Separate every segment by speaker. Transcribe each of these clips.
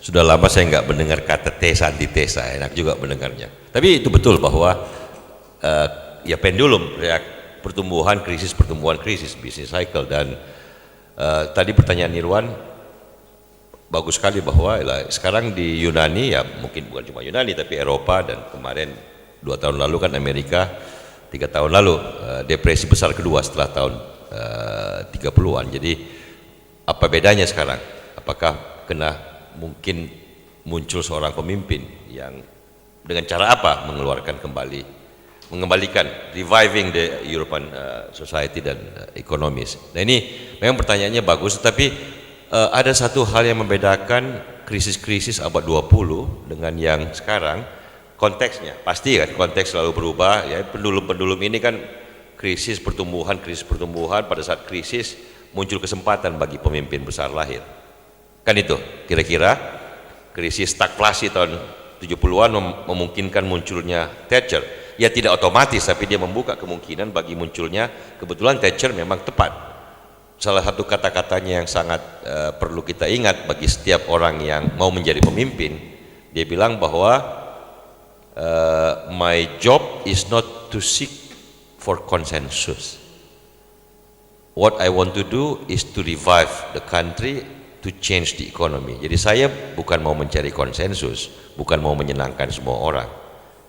Speaker 1: Sudah lama saya nggak mendengar kata tesa antitesa, enak juga mendengarnya. Tapi itu betul bahwa ya pendulum pertumbuhan krisis, business cycle. Dan tadi pertanyaan Nirwan bagus sekali bahwa sekarang di Yunani, ya mungkin bukan cuma Yunani tapi Eropa, dan kemarin 2 tahun lalu kan Amerika, 3 tahun lalu depresi besar kedua setelah tahun 30-an. Jadi apa bedanya sekarang? Apakah mungkin muncul seorang pemimpin yang dengan cara apa mengembalikan reviving the European society dan ekonomis. Nah ini memang pertanyaannya bagus, tapi ada satu hal yang membedakan krisis-krisis abad 20 dengan yang sekarang, konteksnya. Pasti kan konteks selalu berubah ya, pendulum-pendulum ini kan krisis pertumbuhan, pada saat krisis muncul kesempatan bagi pemimpin besar lahir. Kan itu kira-kira krisis stagflasi tahun 70-an memungkinkan munculnya Thatcher. Ya tidak otomatis, tapi dia membuka kemungkinan bagi munculnya, kebetulan Thatcher memang tepat. Salah satu kata-katanya yang sangat perlu kita ingat bagi setiap orang yang mau menjadi pemimpin, dia bilang bahwa my job is not to seek for consensus. What I want to do is to revive the country, to change the economy. Jadi saya bukan mau mencari konsensus, bukan mau menyenangkan semua orang.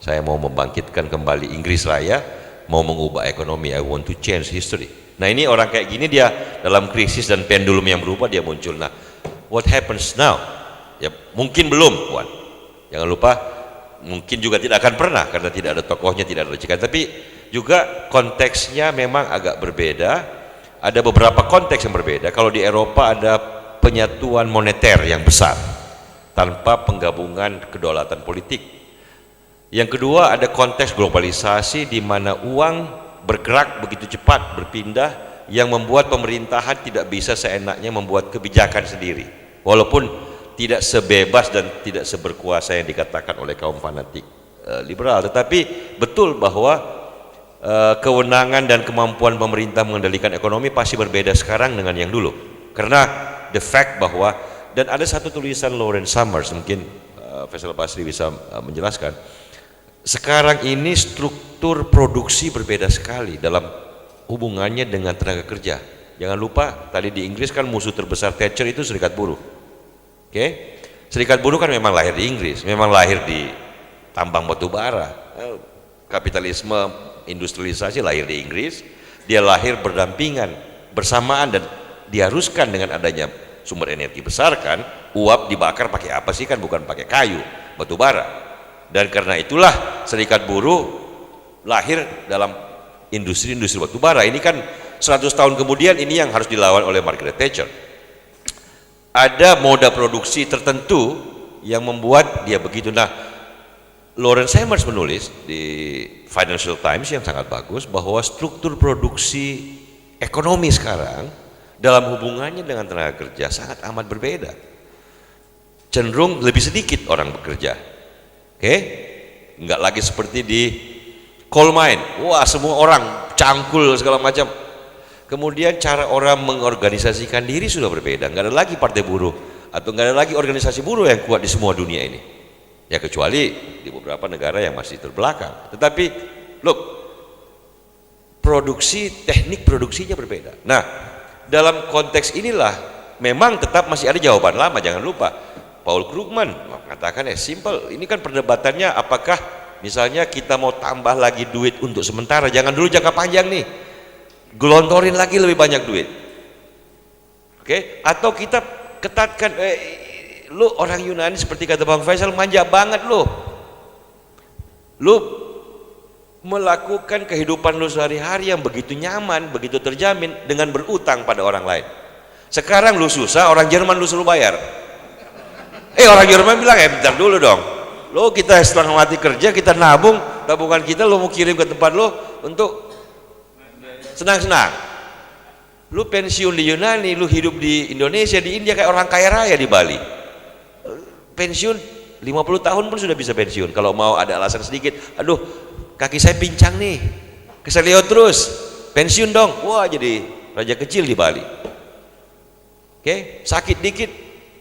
Speaker 1: Saya mau membangkitkan kembali Inggris Raya, mau mengubah ekonomi. I want to change history. Nah ini orang kayak gini, dia dalam krisis dan pendulum yang berubah dia muncul. Nah what happens now? Ya mungkin belum, Wan. Jangan lupa, mungkin juga tidak akan pernah karena tidak ada tokohnya, tidak ada racikan. Tapi juga konteksnya memang agak berbeda. Ada beberapa konteks yang berbeda. Kalau di Eropa ada penyatuan moneter yang besar tanpa penggabungan kedaulatan politik. Yang kedua, ada konteks globalisasi di mana uang bergerak begitu cepat, berpindah, yang membuat pemerintahan tidak bisa seenaknya membuat kebijakan sendiri, walaupun tidak sebebas dan tidak seberkuasa yang dikatakan oleh kaum fanatik liberal. Tetapi betul bahwa kewenangan dan kemampuan pemerintah mengendalikan ekonomi pasti berbeda sekarang dengan yang dulu, karena the fact bahwa, dan ada satu tulisan Lawrence Summers, mungkin Faisal Basri bisa menjelaskan, sekarang ini struktur produksi berbeda sekali dalam hubungannya dengan tenaga kerja. Jangan lupa tadi di Inggris kan musuh terbesar Thatcher itu serikat buruh. Oke? Serikat buruh kan memang lahir di Inggris, memang lahir di tambang batu bara. Kapitalisme, industrialisasi lahir di Inggris, dia lahir berdampingan, bersamaan, dan diharuskan dengan adanya sumber energi besar kan, uap dibakar pakai apa sih, kan bukan pakai kayu, batu bara. Dan karena itulah serikat buruh lahir dalam industri batu bara. Ini kan 100 tahun kemudian ini yang harus dilawan oleh Margaret Thatcher. Ada moda produksi tertentu yang membuat dia begitu. Nah, Lawrence Summers menulis di Financial Times yang sangat bagus bahwa struktur produksi ekonomi sekarang dalam hubungannya dengan tenaga kerja sangat amat berbeda. Cenderung lebih sedikit orang bekerja. Oke? Enggak lagi seperti di coal mine. Wah, semua orang cangkul segala macam. Kemudian cara orang mengorganisasikan diri sudah berbeda. Enggak ada lagi partai buruh atau enggak ada lagi organisasi buruh yang kuat di semua dunia ini. Ya kecuali di beberapa negara yang masih terbelakang. Tetapi look, teknik produksinya berbeda. Nah, dalam konteks inilah memang tetap masih ada jawaban lama. Jangan lupa Paul Krugman mengatakan simple, ini kan perdebatannya apakah misalnya kita mau tambah lagi duit untuk sementara, jangan dulu jangka panjang nih, gelontorin lagi lebih banyak duit. Oke? Atau kita ketatkan, lu orang Yunani seperti kata Bang Faisal, manja banget lu melakukan kehidupan lu sehari-hari yang begitu nyaman, begitu terjamin dengan berutang pada orang lain. Sekarang lu susah, orang Jerman lu suruh bayar. Orang Jerman bilang, bentar dulu dong, lu kita setelah mati kerja, kita nabung, tabungan kita lu mau kirim ke tempat lu untuk senang-senang. Lu pensiun di Yunani, lu hidup di Indonesia, di India kayak orang kaya raya di Bali. Pensiun 50 tahun pun sudah bisa pensiun. Kalau mau ada alasan sedikit, aduh kaki saya pincang nih, keselio terus, pensiun dong. Wah, jadi raja kecil di Bali. Oke, sakit dikit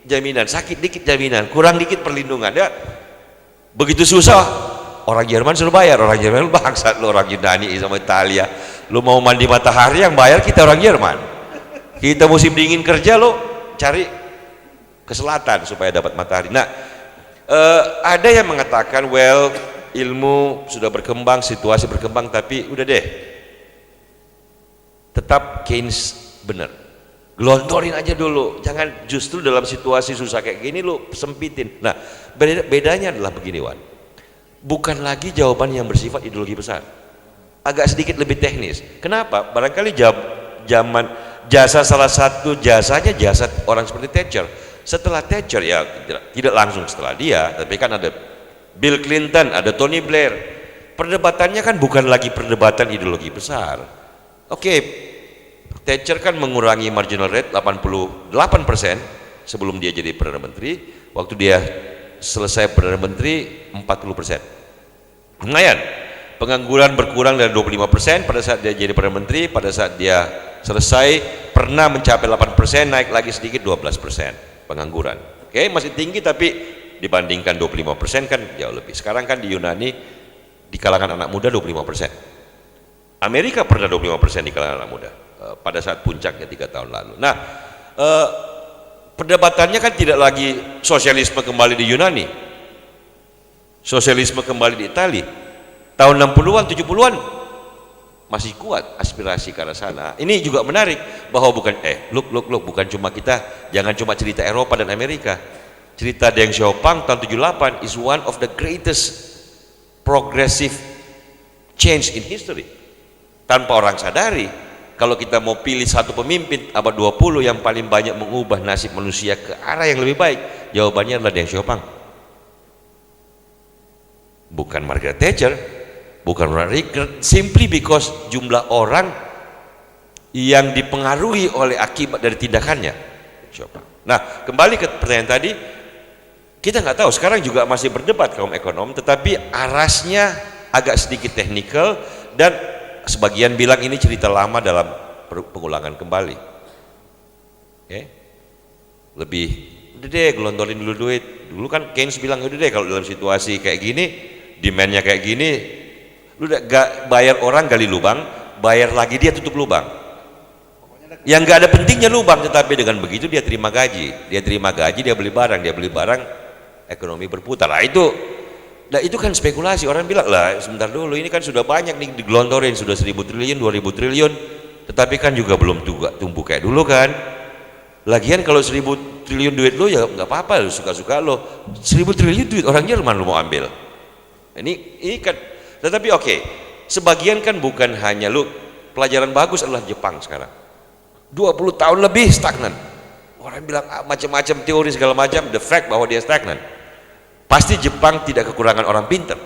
Speaker 1: jaminan, sakit dikit jaminan, kurang dikit perlindungan. Ya, begitu susah, orang Jerman suruh bayar, orang Jerman bangsat lo, orang Yunani sama Italia, lo mau mandi matahari yang bayar kita orang Jerman. Kita musim dingin kerja, lo cari ke selatan supaya dapat matahari. Nah, ada yang mengatakan, well, ilmu sudah berkembang, situasi berkembang, tapi udah deh, tetap Keynes benar, gelontorin aja dulu, jangan justru dalam situasi susah kayak gini lo sempitin. Nah, bedanya adalah begini, Wan, bukan lagi jawaban yang bersifat ideologi besar, agak sedikit lebih teknis. Kenapa? Barangkali zaman jasa, salah satu jasanya jasa orang seperti Thatcher. Setelah Thatcher, ya tidak langsung setelah dia, tapi kan ada Bill Clinton, ada Tony Blair. Perdebatannya kan bukan lagi perdebatan ideologi besar. Oke, Thatcher kan mengurangi marginal rate 88% sebelum dia jadi Perdana Menteri. Waktu dia selesai Perdana Menteri 40%. Lumayan. Pengangguran berkurang dari 25% pada saat dia jadi Perdana Menteri, pada saat dia selesai pernah mencapai 8%, naik lagi sedikit 12% pengangguran. Oke, masih tinggi tapi dibandingkan 25% kan jauh lebih. Sekarang kan di Yunani di kalangan anak muda 25%. Amerika pernah 25% di kalangan anak muda pada saat puncaknya 3 tahun lalu. Nah, perdebatannya kan tidak lagi sosialisme kembali di Yunani, sosialisme kembali di Italia. Tahun 60-an, 70-an masih kuat aspirasi ke arah sana. Ini juga menarik bahwa bukan look bukan cuma kita, jangan cuma cerita Eropa dan Amerika. Cerita Deng Xiaoping tahun 78 is one of the greatest progressive change in history. Tanpa orang sadari, kalau kita mau pilih satu pemimpin abad 20 yang paling banyak mengubah nasib manusia ke arah yang lebih baik, jawabannya adalah Deng Xiaoping. Bukan Margaret Thatcher, bukan Ronald Reagan, simply because jumlah orang yang dipengaruhi oleh akibat dari tindakannya. Nah, kembali ke pertanyaan tadi, kita nggak tahu, sekarang juga masih berdebat kaum ekonom, tetapi arasnya agak sedikit teknikal dan sebagian bilang ini cerita lama dalam pengulangan kembali. Oke? Lebih, udah deh gelontorin dulu duit. Dulu kan Keynes bilang, udah deh kalau dalam situasi kayak gini, demand-nya kayak gini, lu udah gak bayar orang gali lubang, bayar lagi dia tutup lubang. Yang gak ada pentingnya lubang, tetapi dengan begitu dia terima gaji, dia beli barang, ekonomi berputar. Nah itu kan spekulasi. Orang bilang, lah sebentar dulu, ini kan sudah banyak nih digelontorin, sudah 1.000 triliun, 2.000 triliun, tetapi kan juga belum tumbuh kayak dulu kan. Lagian kalau 1.000 triliun duit lo ya nggak apa-apa, lo suka-suka lo. 1.000 triliun duit orang Jerman lo mau ambil. Ini kan, tetapi oke, sebagian kan bukan hanya lo. Pelajaran bagus adalah Jepang sekarang. 20 tahun lebih stagnan. Orang bilang macam-macam teori segala macam, the fact bahwa dia stagnan. Pasti Jepang tidak kekurangan orang pintar.